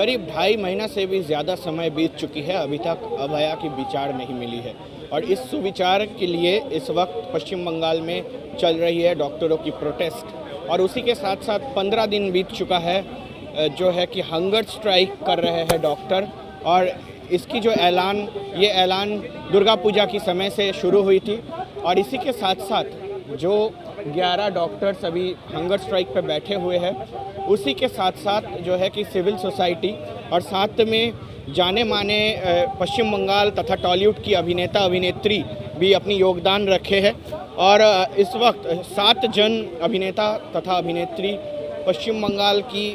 करीब 2.5 महीना से भी ज़्यादा समय बीत चुकी है, अभी तक अभया की विचार नहीं मिली है। और इस सुविचार के लिए इस वक्त पश्चिम बंगाल में चल रही है डॉक्टरों की प्रोटेस्ट। और उसी के साथ साथ 15 दिन बीत चुका है जो है कि हंगर स्ट्राइक कर रहे हैं डॉक्टर। और इसकी जो ये ऐलान दुर्गा पूजा की समय से शुरू हुई थी। और इसी के साथ साथ जो 11 डॉक्टर्स अभी हंगर स्ट्राइक पर बैठे हुए हैं, उसी के साथ साथ जो है कि सिविल सोसाइटी और साथ में जाने माने पश्चिम बंगाल तथा टॉलीवुड की अभिनेता अभिनेत्री भी अपनी योगदान रखे हैं। और इस वक्त 7 जन अभिनेता तथा अभिनेत्री पश्चिम बंगाल की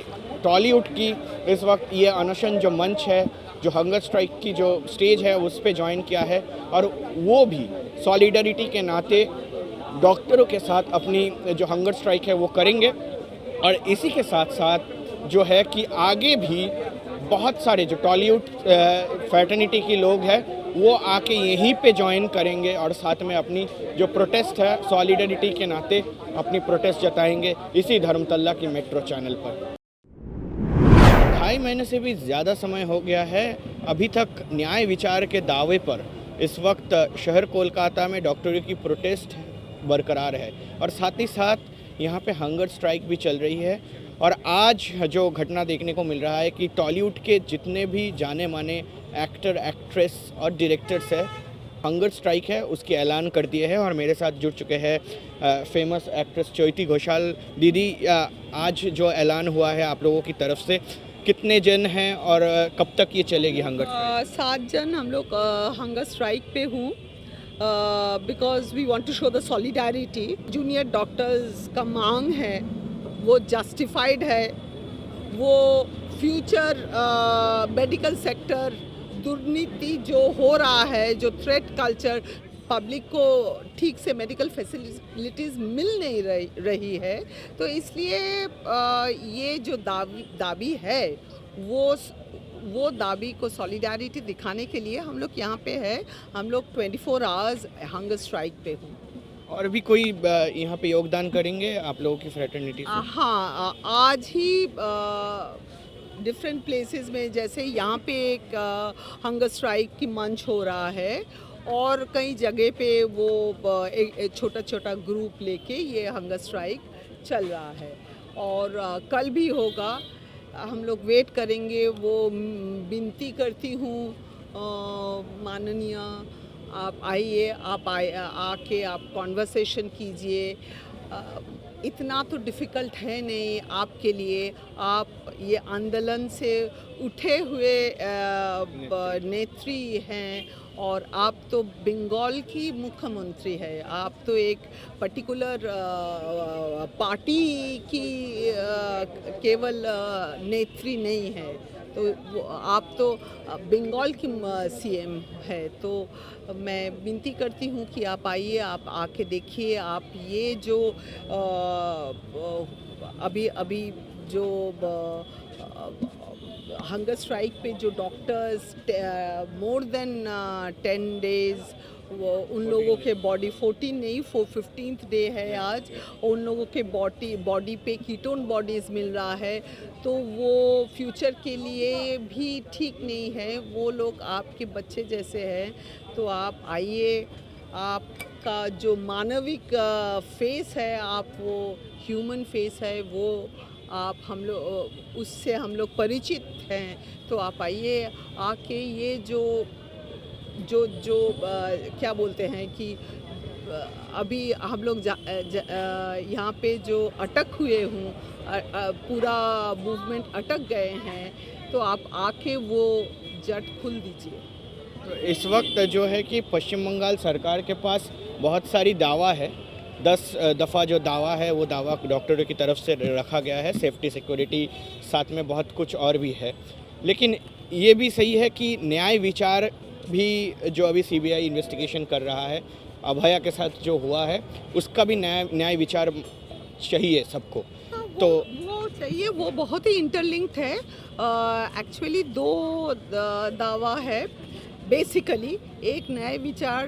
टॉलीवुड की इस वक्त ये अनशन जो मंच है, जो हंगर स्ट्राइक की जो स्टेज है, उस पे ज्वाइन किया है। और वो भी सॉलिडरिटी के नाते डॉक्टरों के साथ अपनी जो हंगर स्ट्राइक है वो करेंगे। और इसी के साथ साथ जो है कि आगे भी बहुत सारे जो टॉलीवुड फ्रेटर्निटी के लोग हैं वो आके यहीं पे ज्वाइन करेंगे और साथ में अपनी जो प्रोटेस्ट है सॉलिडरिटी के नाते अपनी प्रोटेस्ट जताएंगे इसी धर्मतल्ला की मेट्रो चैनल पर। 2.5 महीने से भी ज़्यादा समय हो गया है, अभी तक न्याय विचार के दावे पर इस वक्त शहर कोलकाता में डॉक्टरों की प्रोटेस्ट बरकरार है और साथ ही साथ यहाँ पे हंगर स्ट्राइक भी चल रही है। और आज जो घटना देखने को मिल रहा है कि टॉलीवुड के जितने भी जाने माने एक्टर एक्ट्रेस और डायरेक्टर्स हैं, हंगर स्ट्राइक है उसकी ऐलान कर दिए हैं। और मेरे साथ जुड़ चुके हैं फेमस एक्ट्रेस ज्योति घोषाल दीदी। आज जो ऐलान हुआ है आप लोगों की तरफ से, कितने जन हैं और कब तक ये चलेगी हंगर स्ट्राइक? 7 जन हम लोग हंगर स्ट्राइक पे हूँ because we want to show the solidarity. Junior doctors का मांग है वो जस्टिफाइड है। वो फ्यूचर मेडिकल सेक्टर दुर्नीति जो हो रहा है, जो थ्रेट कल्चर, पब्लिक को ठीक से मेडिकल फैसिलिटीज़ मिल नहीं रही है, तो इसलिए ये जो दाबी है वो दाबी को सॉलिडारिटी दिखाने के लिए हम लोग यहाँ पे है। हम लोग 24 आवर्स हंगर स्ट्राइक पे हूँ। और भी कोई यहाँ पे योगदान करेंगे आप लोगों की फ्रेटर्निटी से? हाँ, आज ही डिफरेंट प्लेसेस में, जैसे यहाँ पे एक हंगर स्ट्राइक की मंच हो रहा है और कई जगह पे वो एक छोटा छोटा ग्रुप लेके ये हंगर स्ट्राइक चल रहा है। और कल भी होगा, हम लोग वेट करेंगे। वो विनती करती हूँ माननीय आप आइए, आके आप कॉन्वर्सेशन कीजिए। इतना तो डिफ़िकल्ट है नहीं आपके लिए। आप ये आंदोलन से उठे हुए नेत्री हैं और आप तो बंगाल की मुख्यमंत्री है। आप तो एक पर्टिकुलर पार्टी की केवल नेत्री नहीं है, तो आप तो बंगाल की सीएम है। तो मैं विनती करती हूँ कि आप आइए, आप आके देखिए। आप ये जो अभी जो हंगर स्ट्राइक पे जो डॉक्टर्स मोर देन 10 डेज़, वो उन लोगों के बॉडी 14 नहीं 15th डे है आज, उन लोगों के बॉडी पे कीटोन बॉडीज़ मिल रहा है, तो वो फ्यूचर के लिए भी ठीक नहीं है। वो लोग आपके बच्चे जैसे हैं, तो आप आइए। आपका जो मानविक फेस है, आप वो ह्यूमन फेस है, वो आप हम लोग उससे हम लोग परिचित हैं। तो आप आइए, आके ये जो क्या बोलते हैं कि अभी हम लोग यहाँ पे जो अटक हुए हूँ, पूरा मूवमेंट अटक गए हैं, तो आप आके वो जट खुल दीजिए। तो इस वक्त जो है कि पश्चिम बंगाल सरकार के पास बहुत सारी दावा है। 10 दफ़ा जो दावा है वो दावा डॉक्टरों की तरफ से रखा गया है, सेफ्टी सिक्योरिटी साथ में बहुत कुछ और भी है। लेकिन ये भी सही है कि न्याय विचार भी जो अभी सीबीआई इन्वेस्टिगेशन कर रहा है, अभया के साथ जो हुआ है उसका भी न्याय विचार चाहिए सबको। तो वो चाहिए, वो बहुत ही इंटरलिंक्ड है। एक्चुअली 2 दावा है। बेसिकली एक नए विचार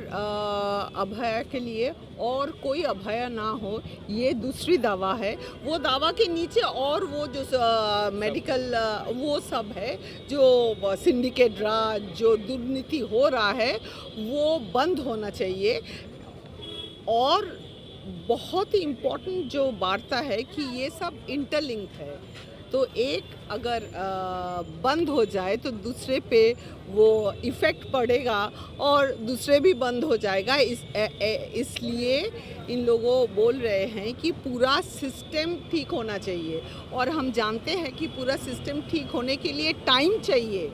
अभया के लिए, और कोई अभया ना हो ये दूसरी दावा है। वो दावा के नीचे और वो जो मेडिकल वो सब है, जो सिंडिकेट राज, जो दुर्नीति हो रहा है वो बंद होना चाहिए। और बहुत ही इम्पोर्टेंट जो वार्ता है कि ये सब इंटरलिंक है, तो एक अगर बंद हो जाए तो दूसरे पे वो इफ़ेक्ट पड़ेगा और दूसरे भी बंद हो जाएगा। इसलिए इन लोगों बोल रहे हैं कि पूरा सिस्टम ठीक होना चाहिए, और हम जानते हैं कि पूरा सिस्टम ठीक होने के लिए टाइम चाहिए।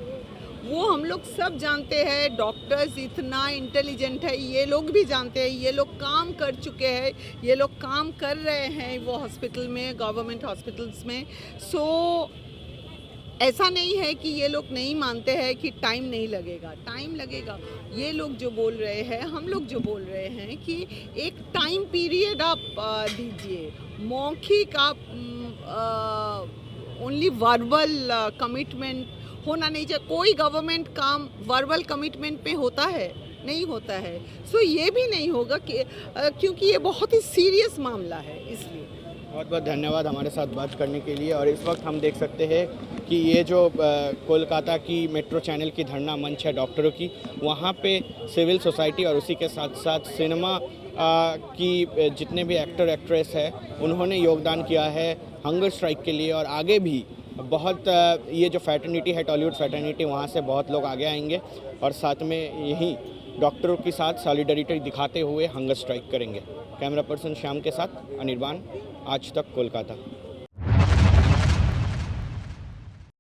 वो हम लोग सब जानते हैं, डॉक्टर्स इतना इंटेलिजेंट है, ये लोग भी जानते हैं, ये लोग काम कर चुके हैं, ये लोग काम कर रहे हैं वो हॉस्पिटल में, गवर्नमेंट हॉस्पिटल्स में। सो ऐसा नहीं है कि ये लोग नहीं मानते हैं कि टाइम नहीं लगेगा, टाइम लगेगा। ये लोग जो बोल रहे हैं, हम लोग जो बोल रहे हैं कि एक टाइम पीरियड आप दीजिए, मौखिक आप ओनली वर्बल कमिटमेंट होना नहीं चाहिए। कोई गवर्नमेंट काम वर्बल कमिटमेंट पे होता है? नहीं होता है। सो ये भी नहीं होगा कि क्योंकि ये बहुत ही सीरियस मामला है, इसलिए। बहुत बहुत धन्यवाद हमारे साथ बात करने के लिए। और इस वक्त हम देख सकते हैं कि ये जो कोलकाता की मेट्रो चैनल की धरना मंच है डॉक्टरों की, वहाँ पे सिविल सोसाइटी और उसी के साथ साथ सिनेमा की जितने भी एक्टर एक्ट्रेस है उन्होंने योगदान किया है हंगर स्ट्राइक के लिए। और आगे भी बहुत ये जो फैटर्निटी है, टॉलीवुड फैटर्निटी, वहाँ से बहुत लोग आगे आएंगे और साथ में यही डॉक्टरों के साथ सॉलिडरिटी दिखाते हुए हंगर स्ट्राइक करेंगे। कैमरा पर्सन श्याम के साथ अनिर्बान, आज तक कोलकाता।